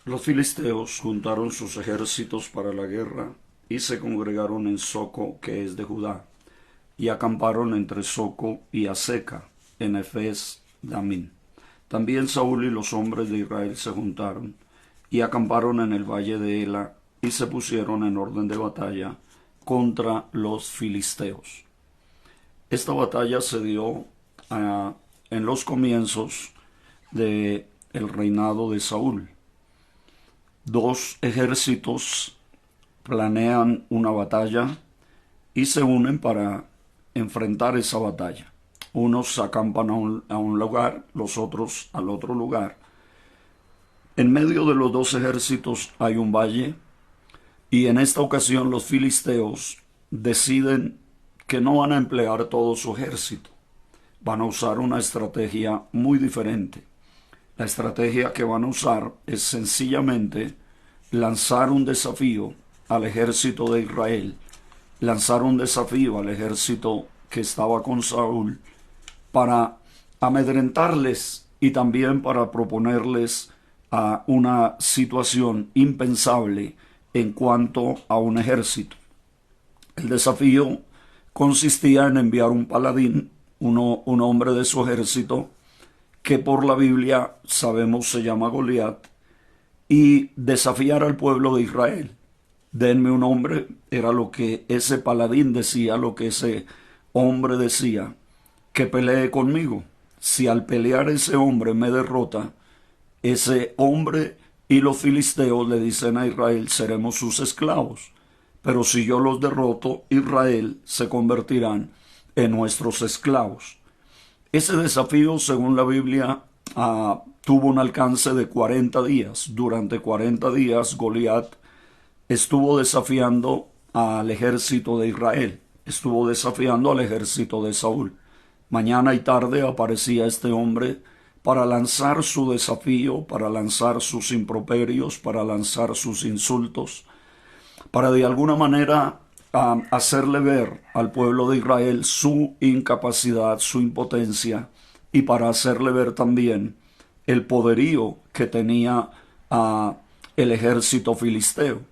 Los filisteos juntaron sus ejércitos para la guerra y se congregaron en Soco, que es de Judá, y acamparon entre Soco y Aseca, en Efes Damín. También Saúl y los hombres de Israel se juntaron y acamparon en el valle de Ela y se pusieron en orden de batalla contra los filisteos. Esta batalla se dio en los comienzos del reinado de Saúl. Dos ejércitos planean una batalla y se unen para enfrentar esa batalla. Unos acampan a un lugar, los otros al otro lugar. En medio de los dos ejércitos hay un valle y en esta ocasión los filisteos deciden que no van a emplear todo su ejército. Van a usar una estrategia muy diferente. La estrategia que van a usar es sencillamente lanzar un desafío al ejército de Israel, lanzar un desafío al ejército que estaba con Saúl para amedrentarles y también para proponerles a una situación impensable en cuanto a un ejército. El desafío consistía en enviar un paladín, un hombre de su ejército, que por la Biblia sabemos se llama Goliat, y desafiar al pueblo de Israel. Denme un hombre, era lo que ese paladín decía, lo que ese hombre decía, que pelee conmigo. Si al pelear ese hombre me derrota, ese hombre y los filisteos le dicen a Israel, seremos sus esclavos. Pero si yo los derroto, Israel se convertirán en nuestros esclavos. Ese desafío, según la Biblia, tuvo un alcance de 40 días. Durante 40 días, Goliat estuvo desafiando al ejército de Israel. Estuvo desafiando al ejército de Saúl. Mañana y tarde aparecía este hombre para lanzar su desafío, para lanzar sus improperios, para lanzar sus insultos, para de alguna manera hacerle ver al pueblo de Israel su incapacidad, su impotencia, y para hacerle ver también el poderío que tenía el ejército filisteo.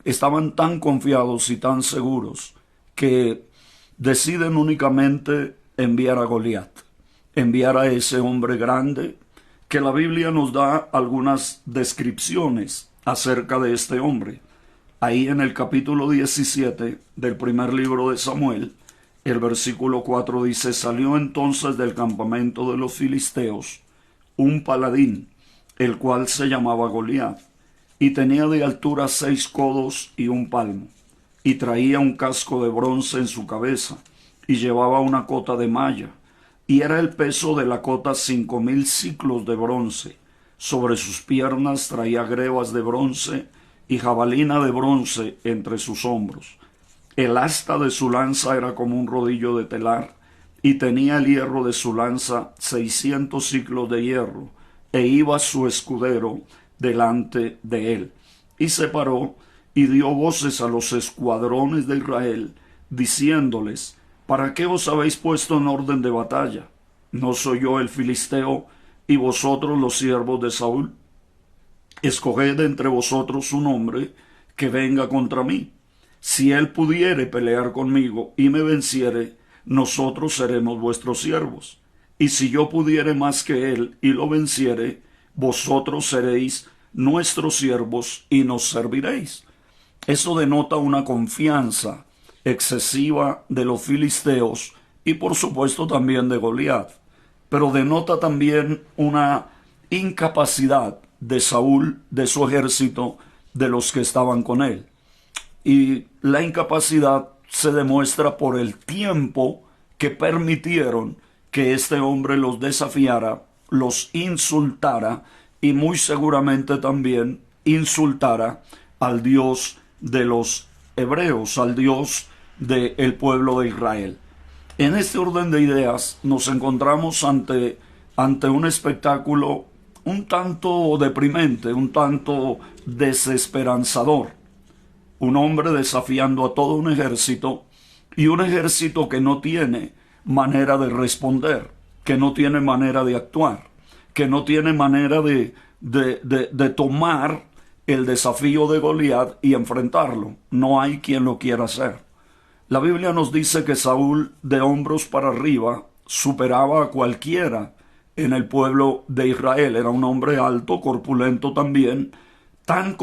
Estaban tan confiados y tan seguros que deciden únicamente enviar a Goliat, enviar a ese hombre grande, que la Biblia nos da algunas descripciones acerca de este hombre. Ahí en el capítulo 17 del primer libro de Samuel, el versículo 4 dice, salió entonces del campamento de los filisteos un paladín, el cual se llamaba Goliat, y tenía de altura 6 codos y 1 palmo, y traía un casco de bronce en su cabeza, y llevaba una cota de malla, y era el peso de la cota 5000 siclos de bronce. Sobre sus piernas traía grebas de bronce, y jabalina de bronce entre sus hombros. El asta de su lanza era como un rodillo de telar, y tenía el hierro de su lanza 600 siclos de hierro, e iba su escudero delante de él. Y se paró y dio voces a los escuadrones de Israel, diciéndoles, ¿para qué os habéis puesto en orden de batalla? ¿No soy yo el filisteo, y vosotros los siervos de Saúl? Escoged entre vosotros un hombre que venga contra mí. Si él pudiere pelear conmigo y me venciere, nosotros seremos vuestros siervos. Y si yo pudiere más que él y lo venciere, vosotros seréis nuestros siervos y nos serviréis. Eso denota una confianza excesiva de los filisteos y por supuesto también de Goliat, pero denota también una incapacidad de Saúl, de su ejército, de los que estaban con él. Y la incapacidad se demuestra por el tiempo que permitieron que este hombre los desafiara, los insultara y muy seguramente también insultara al Dios de los hebreos, al Dios del pueblo de Israel. En este orden de ideas nos encontramos ante un espectáculo un tanto deprimente, un tanto desesperanzador. Un hombre desafiando a todo un ejército, y un ejército que no tiene manera de responder, que no tiene manera de actuar, que no tiene manera de tomar el desafío de Goliat y enfrentarlo. No hay quien lo quiera hacer. La Biblia nos dice que Saúl, de hombros para arriba, superaba a cualquiera en el pueblo de Israel. Era un hombre alto, corpulento también, tan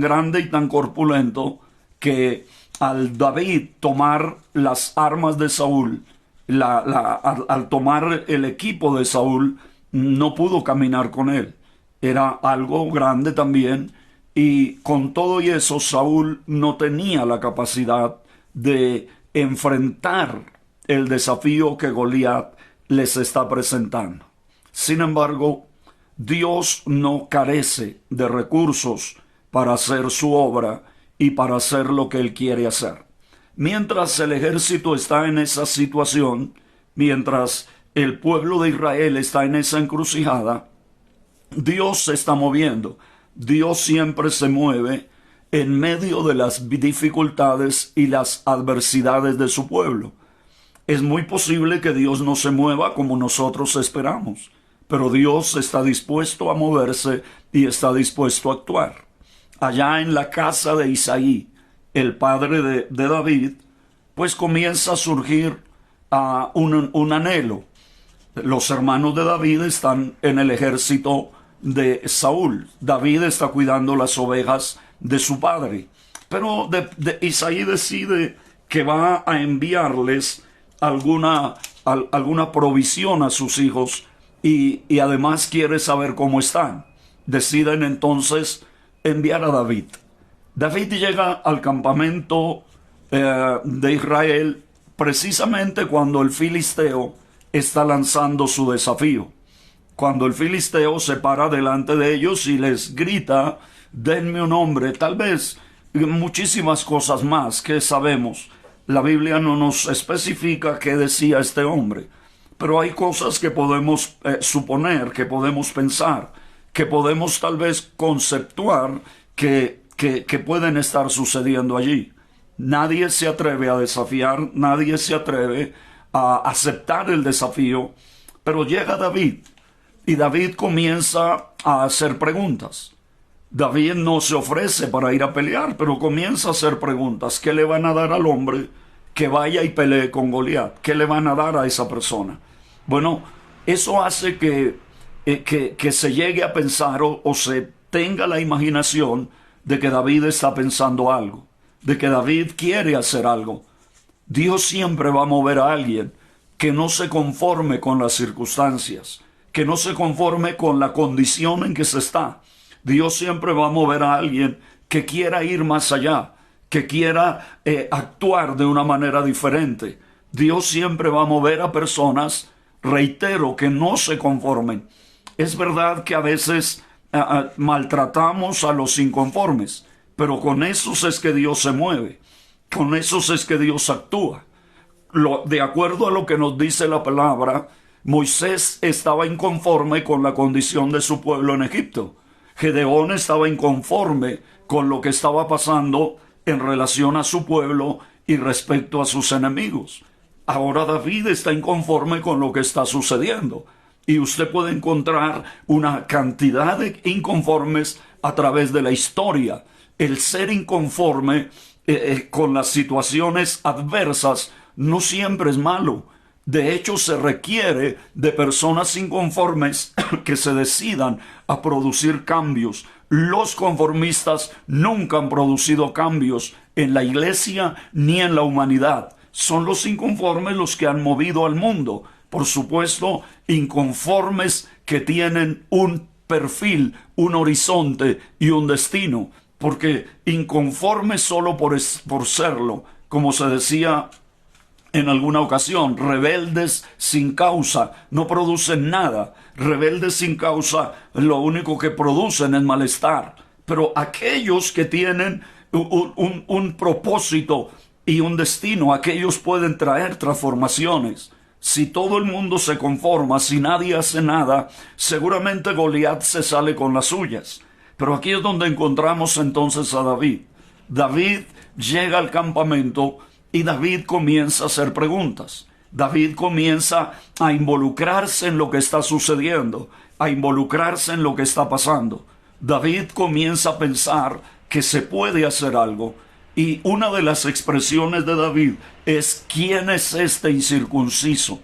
grande y tan corpulento que al David tomar las armas de Saúl, al tomar el equipo de Saúl, no pudo caminar con él. Era algo grande también, y con todo y eso Saúl no tenía la capacidad de enfrentar el desafío que Goliat les está presentando. Sin embargo, Dios no carece de recursos para hacer su obra y para hacer lo que Él quiere hacer. Mientras el ejército está en esa situación, mientras el pueblo de Israel está en esa encrucijada, Dios se está moviendo. Dios siempre se mueve en medio de las dificultades y las adversidades de su pueblo. Es muy posible que Dios no se mueva como nosotros esperamos, pero Dios está dispuesto a moverse y está dispuesto a actuar. Allá en la casa de Isaí, el padre de David, pues comienza a surgir un anhelo. Los hermanos de David están en el ejército de Saúl. David está cuidando las ovejas de su padre. Pero Isaí decide que va a enviarles alguna provisión a sus hijos y además quiere saber cómo están. Deciden entonces enviar a David. David llega al campamento de Israel precisamente cuando el filisteo está lanzando su desafío. Cuando el filisteo se para delante de ellos y les grita: denme un hombre, tal vez muchísimas cosas más que sabemos. La Biblia no nos especifica qué decía este hombre, pero hay cosas que podemos suponer, que podemos pensar, que podemos tal vez conceptuar que pueden estar sucediendo allí. Nadie se atreve a desafiar, nadie se atreve a aceptar el desafío, pero llega David y David comienza a hacer preguntas. David no se ofrece para ir a pelear, pero comienza a hacer preguntas. ¿Qué le van a dar al hombre que vaya y pelee con Goliat? ¿Qué le van a dar a esa persona? Bueno, eso hace que se llegue a pensar o se tenga la imaginación de que David está pensando algo, de que David quiere hacer algo. Dios siempre va a mover a alguien que no se conforme con las circunstancias, que no se conforme con la condición en que se está. Dios siempre va a mover a alguien que quiera ir más allá, que quiera actuar de una manera diferente. Dios siempre va a mover a personas, reitero, que no se conformen. Es verdad que a veces maltratamos a los inconformes, pero con esos es que Dios se mueve, con esos es que Dios actúa. De acuerdo a lo que nos dice la palabra, Moisés estaba inconforme con la condición de su pueblo en Egipto. Gedeón estaba inconforme con lo que estaba pasando en relación a su pueblo y respecto a sus enemigos. Ahora David está inconforme con lo que está sucediendo. Y usted puede encontrar una cantidad de inconformes a través de la historia. El ser inconforme con las situaciones adversas no siempre es malo. De hecho, se requiere de personas inconformes que se decidan a producir cambios. Los conformistas nunca han producido cambios en la iglesia ni en la humanidad. Son los inconformes los que han movido al mundo. Por supuesto, inconformes que tienen un perfil, un horizonte y un destino. Porque inconformes solo por serlo, como se decía en alguna ocasión, rebeldes sin causa, no producen nada. Rebeldes sin causa, lo único que producen es malestar. Pero aquellos que tienen un propósito y un destino, aquellos pueden traer transformaciones. Si todo el mundo se conforma, si nadie hace nada, seguramente Goliat se sale con las suyas. Pero aquí es donde encontramos entonces a David. David llega al campamento y David comienza a hacer preguntas. David comienza a involucrarse en lo que está sucediendo, a involucrarse en lo que está pasando. David comienza a pensar que se puede hacer algo. Y una de las expresiones de David es: ¿quién es este incircunciso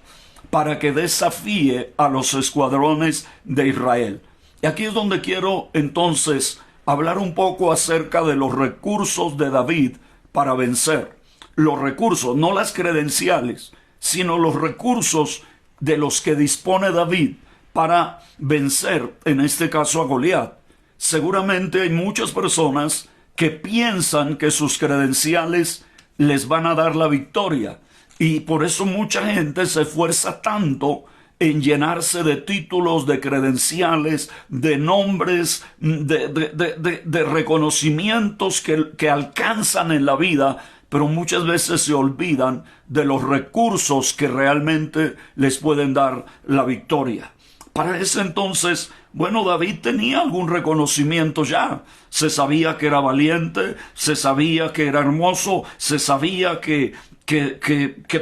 para que desafíe a los escuadrones de Israel? Y aquí es donde quiero entonces hablar un poco acerca de los recursos de David para vencer. Los recursos, no las credenciales, sino los recursos de los que dispone David para vencer, en este caso, a Goliat. Seguramente hay muchas personas que piensan que sus credenciales les van a dar la victoria, y por eso mucha gente se esfuerza tanto en llenarse de títulos, de credenciales, de nombres, de reconocimientos que alcanzan en la vida, pero muchas veces se olvidan de los recursos que realmente les pueden dar la victoria. Para ese entonces, bueno, David tenía algún reconocimiento ya. Se sabía que era valiente, se sabía que era hermoso, se sabía que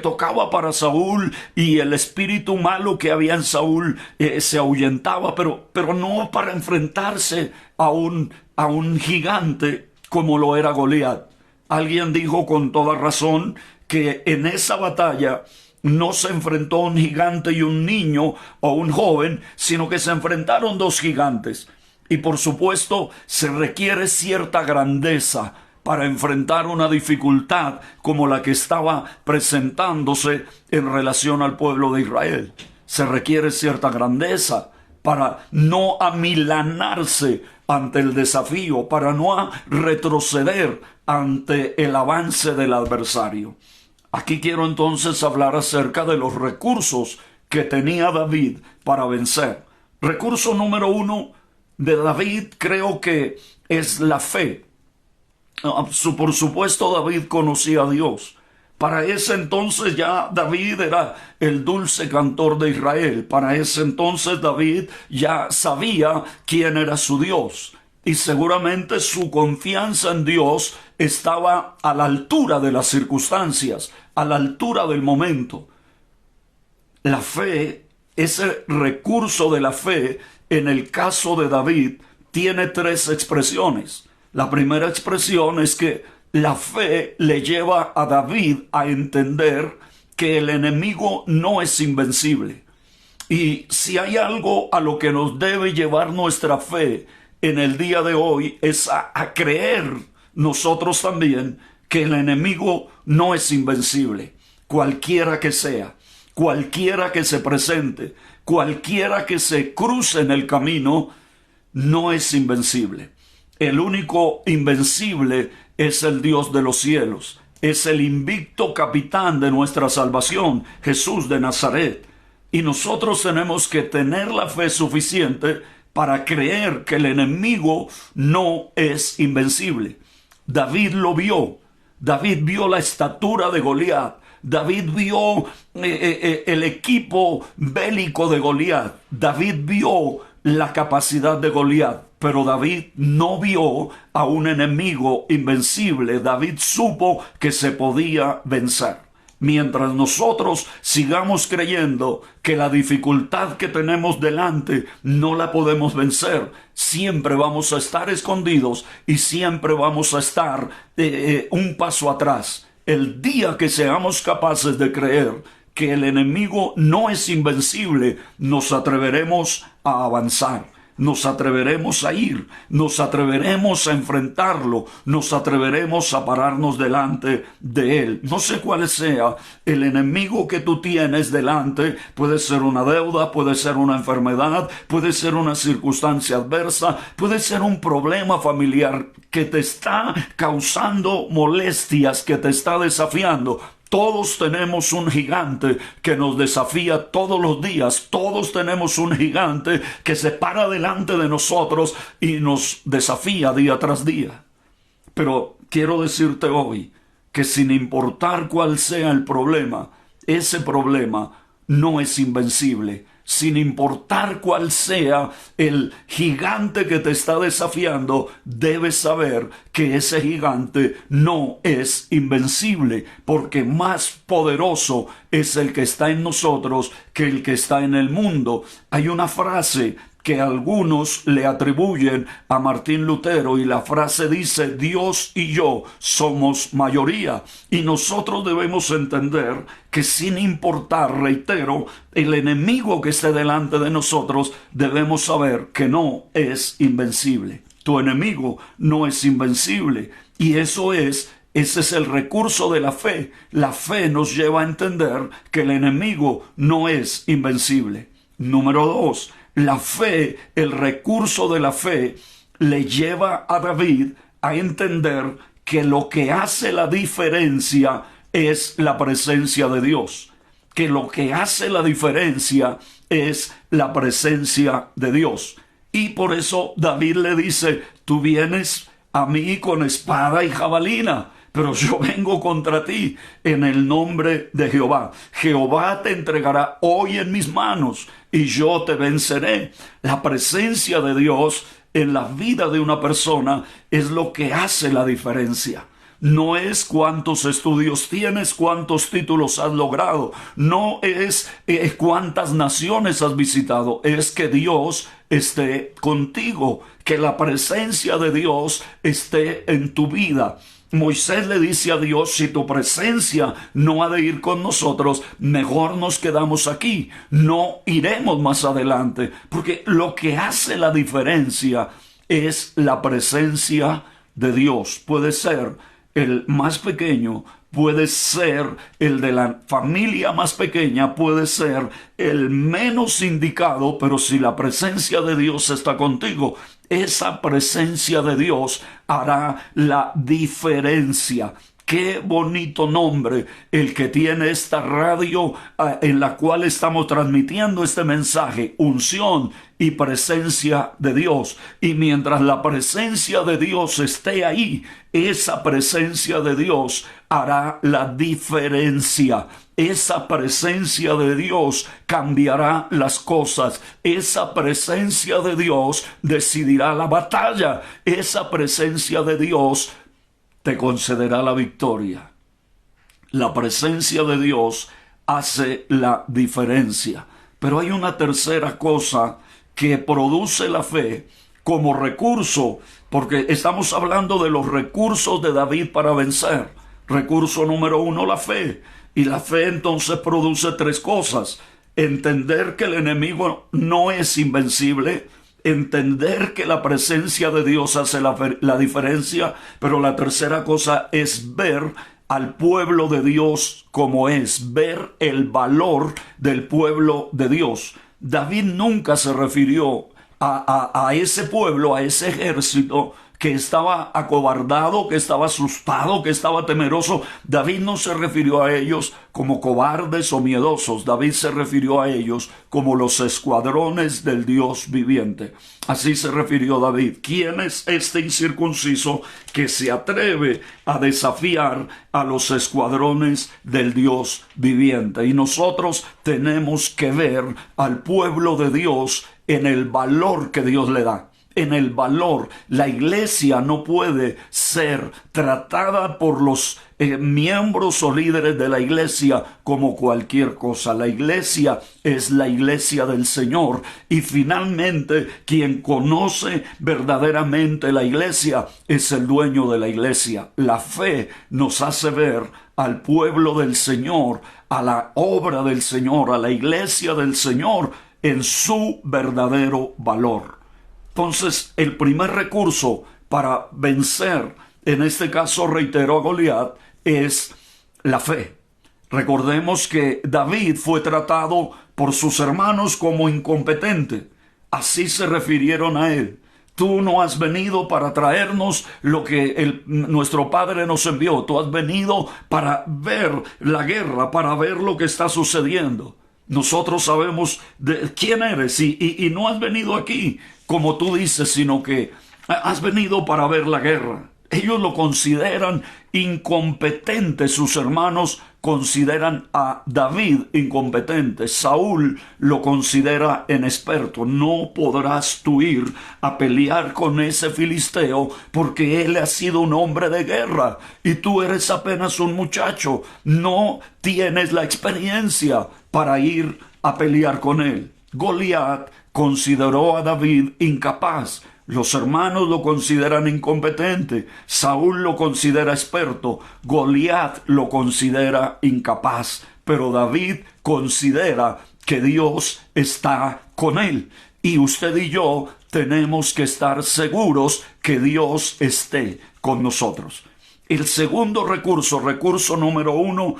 tocaba para Saúl, y el espíritu malo que había en Saúl se ahuyentaba, pero no para enfrentarse a un gigante como lo era Goliat. Alguien dijo con toda razón que en esa batalla no se enfrentó un gigante y un niño o un joven, sino que se enfrentaron dos gigantes. Y por supuesto se requiere cierta grandeza para enfrentar una dificultad como la que estaba presentándose en relación al pueblo de Israel. Se requiere cierta grandeza para no amilanarse ante el desafío, para no retroceder ante el avance del adversario. Aquí quiero entonces hablar acerca de los recursos que tenía David para vencer. Recurso número 1 de David creo que es la fe. Por supuesto, David conocía a Dios. Para ese entonces ya David era el dulce cantor de Israel. Para ese entonces David ya sabía quién era su Dios. Y seguramente su confianza en Dios estaba a la altura de las circunstancias, a la altura del momento. La fe, ese recurso de la fe, en el caso de David, tiene 3 expresiones. La primera expresión es que la fe le lleva a David a entender que el enemigo no es invencible. Y si hay algo a lo que nos debe llevar nuestra fe en el día de hoy, es a creer nosotros también que el enemigo no es invencible. Cualquiera que sea, cualquiera que se presente, cualquiera que se cruce en el camino, no es invencible. El único invencible es el Dios de los cielos. Es el invicto capitán de nuestra salvación, Jesús de Nazaret. Y nosotros tenemos que tener la fe suficiente para creer que el enemigo no es invencible. David lo vio. David vio la estatura de Goliat. David vio el equipo bélico de Goliat. David vio la capacidad de Goliat. Pero David no vio a un enemigo invencible. David supo que se podía vencer. Mientras nosotros sigamos creyendo que la dificultad que tenemos delante no la podemos vencer, siempre vamos a estar escondidos y siempre vamos a estar un paso atrás. El día que seamos capaces de creer que el enemigo no es invencible, nos atreveremos a avanzar. Nos atreveremos a ir, nos atreveremos a enfrentarlo, nos atreveremos a pararnos delante de él. No sé cuál sea el enemigo que tú tienes delante. Puede ser una deuda, puede ser una enfermedad, puede ser una circunstancia adversa, puede ser un problema familiar que te está causando molestias, que te está desafiando. Todos tenemos un gigante que nos desafía todos los días. Todos tenemos un gigante que se para delante de nosotros y nos desafía día tras día. Pero quiero decirte hoy que sin importar cuál sea el problema, ese problema no es invencible. Sin importar cuál sea el gigante que te está desafiando, debes saber que ese gigante no es invencible, porque más poderoso es el que está en nosotros que el que está en el mundo. Hay una frase que algunos le atribuyen a Martín Lutero, y la frase dice: Dios y yo somos mayoría. Y nosotros debemos entender que, sin importar, reitero, el enemigo que esté delante de nosotros, debemos saber que no es invencible. Tu enemigo no es invencible, y ese es el recurso de la fe. La fe nos lleva a entender que el enemigo no es invencible. Número 2, la fe, el recurso de la fe, le lleva a David a entender que lo que hace la diferencia es la presencia de Dios. Que lo que hace la diferencia es la presencia de Dios. Y por eso David le dice: tú vienes a mí con espada y jabalina, pero yo vengo contra ti en el nombre de Jehová. Jehová te entregará hoy en mis manos y yo te venceré. La presencia de Dios en la vida de una persona es lo que hace la diferencia. No es cuántos estudios tienes, cuántos títulos has logrado, no es cuántas naciones has visitado, es que Dios esté contigo, que la presencia de Dios esté en tu vida. Moisés le dice a Dios: si tu presencia no ha de ir con nosotros, mejor nos quedamos aquí, no iremos más adelante, porque lo que hace la diferencia es la presencia de Dios. Puede ser el más pequeño, puede ser el de la familia más pequeña, puede ser el menos indicado, pero si la presencia de Dios está contigo, esa presencia de Dios hará la diferencia. Qué bonito nombre el que tiene esta radio en la cual estamos transmitiendo este mensaje: unción y presencia de Dios. Y mientras la presencia de Dios esté ahí, esa presencia de Dios hará la diferencia. Esa presencia de Dios cambiará las cosas. Esa presencia de Dios decidirá la batalla. Esa presencia de Dios te concederá la victoria. La presencia de Dios hace la diferencia. Pero hay una tercera cosa que produce la fe como recurso, porque estamos hablando de los recursos de David para vencer. Recurso número 1, la fe. Y la fe entonces produce tres cosas: entender que el enemigo no es invencible, entender que la presencia de Dios hace la diferencia, pero la tercera cosa es ver al pueblo de Dios como es, ver el valor del pueblo de Dios. David nunca se refirió a ese pueblo, a ese ejército que estaba acobardado, que estaba asustado, que estaba temeroso. David no se refirió a ellos como cobardes o miedosos. David se refirió a ellos como los escuadrones del Dios viviente. Así se refirió David. ¿Quién es este incircunciso que se atreve a desafiar a los escuadrones del Dios viviente? Y nosotros tenemos que ver al pueblo de Dios en el valor que Dios le da. En el valor. La iglesia no puede ser tratada por los miembros o líderes de la iglesia como cualquier cosa. La iglesia es la iglesia del Señor, y finalmente quien conoce verdaderamente la iglesia es el dueño de la iglesia. La fe nos hace ver al pueblo del Señor, a la obra del Señor, a la iglesia del Señor en su verdadero valor. Entonces, el primer recurso para vencer, en este caso reitero a Goliat, es la fe. Recordemos que David fue tratado por sus hermanos como incompetente. Así se refirieron a él. Tú no has venido para traernos lo que nuestro padre nos envió. Tú has venido para ver la guerra, para ver lo que está sucediendo. Nosotros sabemos de quién eres y no has venido aquí como tú dices, sino que has venido para ver la guerra. Ellos lo consideran incompetente. Sus hermanos consideran a David incompetente. Saúl lo considera inexperto. No podrás tú ir a pelear con ese filisteo porque él ha sido un hombre de guerra y tú eres apenas un muchacho. No tienes la experiencia para ir a pelear con él. Goliat consideró a David incapaz. Los hermanos lo consideran incompetente. Saúl lo considera experto. Goliat lo considera incapaz. Pero David considera que Dios está con él. Y usted y yo tenemos que estar seguros que Dios esté con nosotros. El segundo recurso número 1,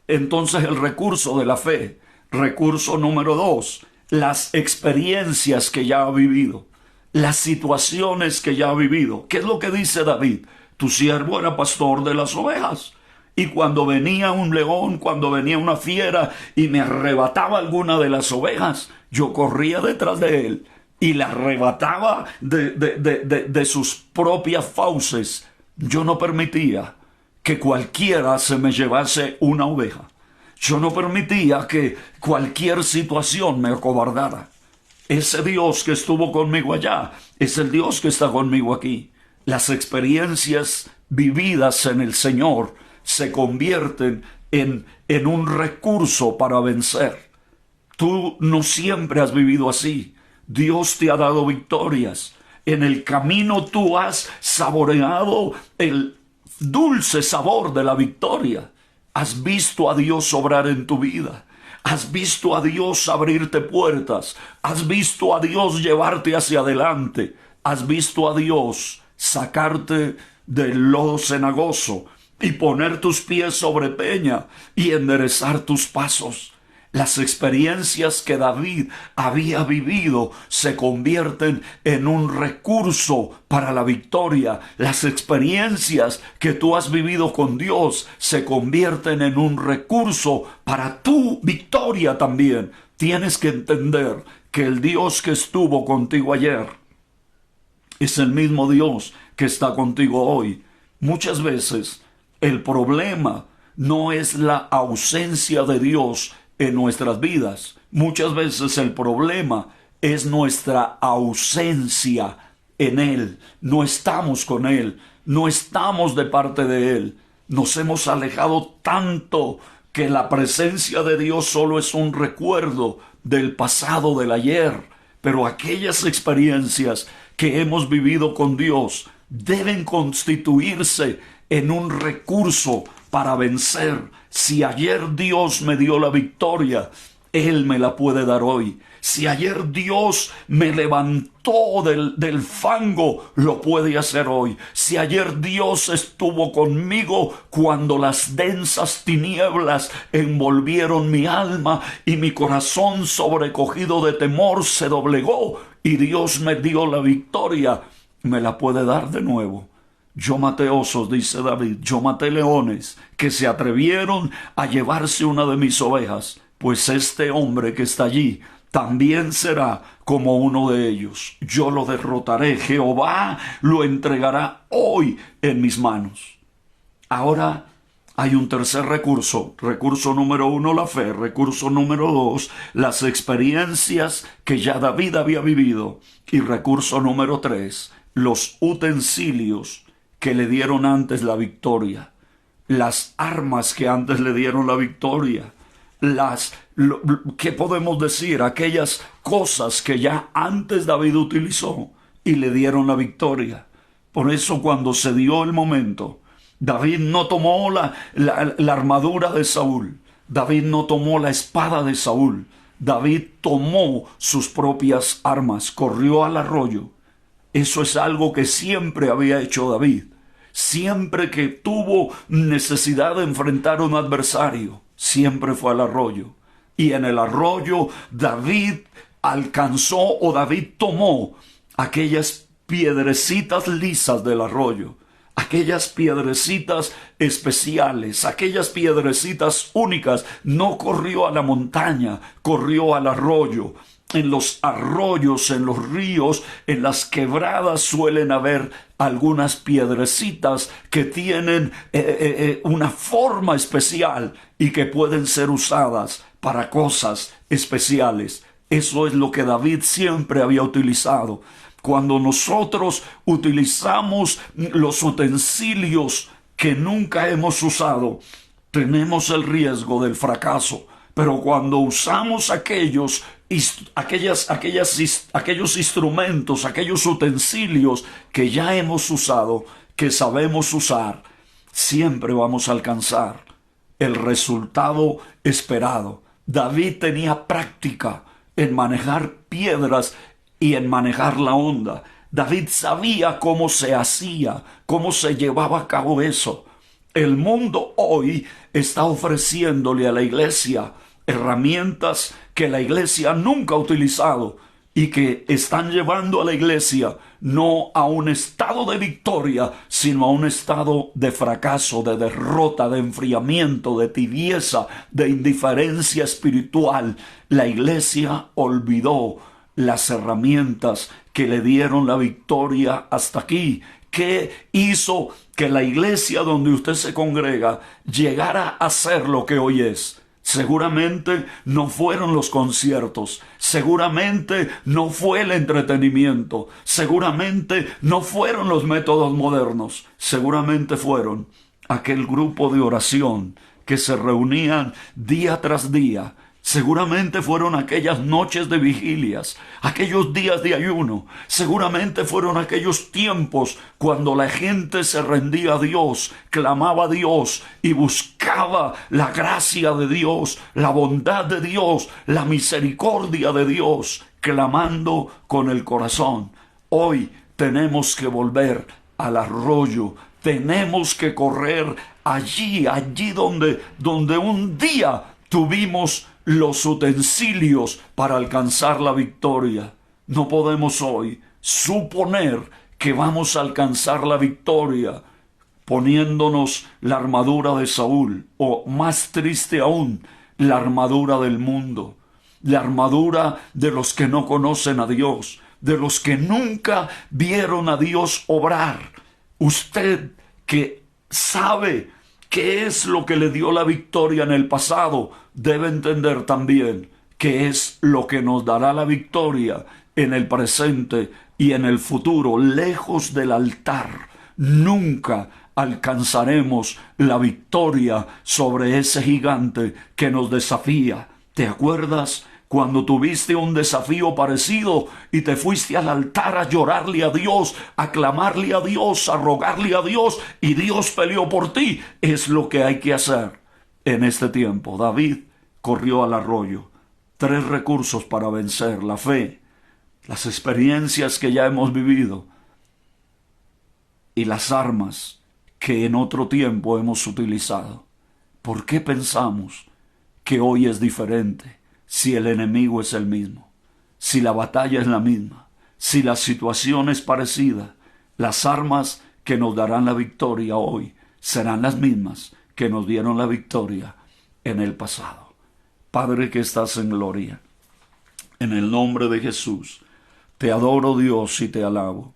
entonces el recurso de la fe. Recurso número 2, las experiencias que ya ha vivido, las situaciones que ya ha vivido. ¿Qué es lo que dice David? Tu siervo era pastor de las ovejas. Y cuando venía un león, cuando venía una fiera y me arrebataba alguna de las ovejas, yo corría detrás de él y la arrebataba de sus propias fauces. Yo no permitía que cualquiera se me llevase una oveja. Yo no permitía que cualquier situación me acobardara. Ese Dios que estuvo conmigo allá es el Dios que está conmigo aquí. Las experiencias vividas en el Señor se convierten en un recurso para vencer. Tú no siempre has vivido así. Dios te ha dado victorias. En el camino tú has saboreado el dulce sabor de la victoria. Has visto a Dios obrar en tu vida. Has visto a Dios abrirte puertas. Has visto a Dios llevarte hacia adelante. Has visto a Dios sacarte del lodo cenagoso y poner tus pies sobre peña y enderezar tus pasos. Las experiencias que David había vivido se convierten en un recurso para la victoria. Las experiencias que tú has vivido con Dios se convierten en un recurso para tu victoria también. Tienes que entender que el Dios que estuvo contigo ayer es el mismo Dios que está contigo hoy. Muchas veces el problema no es la ausencia de Dios en nuestras vidas. Muchas veces el problema es nuestra ausencia en Él. No estamos con Él, no estamos de parte de Él. Nos hemos alejado tanto que la presencia de Dios solo es un recuerdo del pasado, del ayer. Pero aquellas experiencias que hemos vivido con Dios deben constituirse en un recurso para vencer. Si ayer Dios me dio la victoria, Él me la puede dar hoy. Si ayer Dios me levantó del fango, lo puede hacer hoy. Si ayer Dios estuvo conmigo cuando las densas tinieblas envolvieron mi alma y mi corazón sobrecogido de temor se doblegó y Dios me dio la victoria, me la puede dar de nuevo. Yo maté osos, dice David, yo maté leones que se atrevieron a llevarse una de mis ovejas, pues este hombre que está allí también será como uno de ellos. Yo lo derrotaré, Jehová lo entregará hoy en mis manos. Ahora hay un tercer recurso. Recurso número 1, la fe. Recurso número 2, las experiencias que ya David había vivido. Y recurso número 3, los utensilios que le dieron antes la victoria, las armas que antes le dieron la victoria, ¿qué podemos decir? Aquellas cosas que ya antes David utilizó y le dieron la victoria. Por eso cuando se dio el momento, David no tomó la armadura de Saúl, David no tomó la espada de Saúl, David tomó sus propias armas, corrió al arroyo. Eso es algo que siempre había hecho David. Siempre que tuvo necesidad de enfrentar a un adversario, siempre fue al arroyo. Y en el arroyo David alcanzó o David tomó aquellas piedrecitas lisas del arroyo, aquellas piedrecitas especiales, aquellas piedrecitas únicas. No corrió a la montaña, corrió al arroyo. En los arroyos, en los ríos, en las quebradas suelen haber algunas piedrecitas que tienen una forma especial y que pueden ser usadas para cosas especiales. Eso es lo que David siempre había utilizado. Cuando nosotros utilizamos los utensilios que nunca hemos usado, tenemos el riesgo del fracaso. Pero cuando usamos aquellos aquellos instrumentos, aquellos utensilios que ya hemos usado, que sabemos usar, siempre vamos a alcanzar el resultado esperado. David tenía práctica en manejar piedras y en manejar la onda. David sabía cómo se hacía, cómo se llevaba a cabo eso. El mundo hoy está ofreciéndole a la iglesia herramientas que la iglesia nunca ha utilizado y que están llevando a la iglesia no a un estado de victoria, sino a un estado de fracaso, de derrota, de enfriamiento, de tibieza, de indiferencia espiritual. La iglesia olvidó las herramientas que le dieron la victoria hasta aquí. ¿Qué hizo que la iglesia donde usted se congrega llegara a ser lo que hoy es? Seguramente no fueron los conciertos, seguramente no fue el entretenimiento, seguramente no fueron los métodos modernos, seguramente fueron aquel grupo de oración que se reunían día tras día. Seguramente fueron aquellas noches de vigilias, aquellos días de ayuno. Seguramente fueron aquellos tiempos cuando la gente se rendía a Dios, clamaba a Dios y buscaba la gracia de Dios, la bondad de Dios, la misericordia de Dios, clamando con el corazón. Hoy tenemos que volver al arroyo. Tenemos que correr allí donde un día tuvimos los utensilios para alcanzar la victoria. No podemos hoy suponer que vamos a alcanzar la victoria poniéndonos la armadura de Saúl, o más triste aún, la armadura del mundo, la armadura de los que no conocen a Dios, de los que nunca vieron a Dios obrar. Usted que sabe qué es lo que le dio la victoria en el pasado, debe entender también qué es lo que nos dará la victoria en el presente y en el futuro. Lejos del altar, nunca alcanzaremos la victoria sobre ese gigante que nos desafía. ¿Te acuerdas cuando tuviste un desafío parecido y te fuiste al altar a llorarle a Dios, a clamarle a Dios, a rogarle a Dios, y Dios peleó por ti? Es lo que hay que hacer en este tiempo. David corrió al arroyo. 3 recursos para vencer: la fe, las experiencias que ya hemos vivido y las armas que en otro tiempo hemos utilizado. ¿Por qué pensamos que hoy es diferente si el enemigo es el mismo? Si la batalla es la misma, si la situación es parecida, las armas que nos darán la victoria hoy serán las mismas que nos dieron la victoria en el pasado. Padre que estás en gloria, en el nombre de Jesús, te adoro, Dios, y te alabo.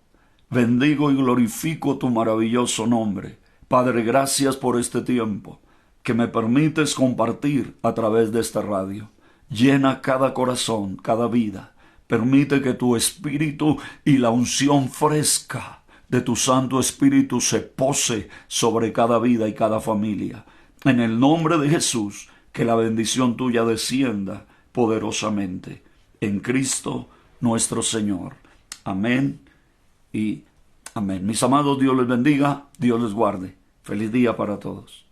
Bendigo y glorifico tu maravilloso nombre. Padre, gracias por este tiempo que me permites compartir a través de esta radio. Llena cada corazón, cada vida. Permite que tu Espíritu y la unción fresca de tu Santo Espíritu se pose sobre cada vida y cada familia. En el nombre de Jesús, que la bendición tuya descienda poderosamente. En Cristo nuestro Señor. Amén y amén. Mis amados, Dios les bendiga, Dios les guarde. Feliz día para todos.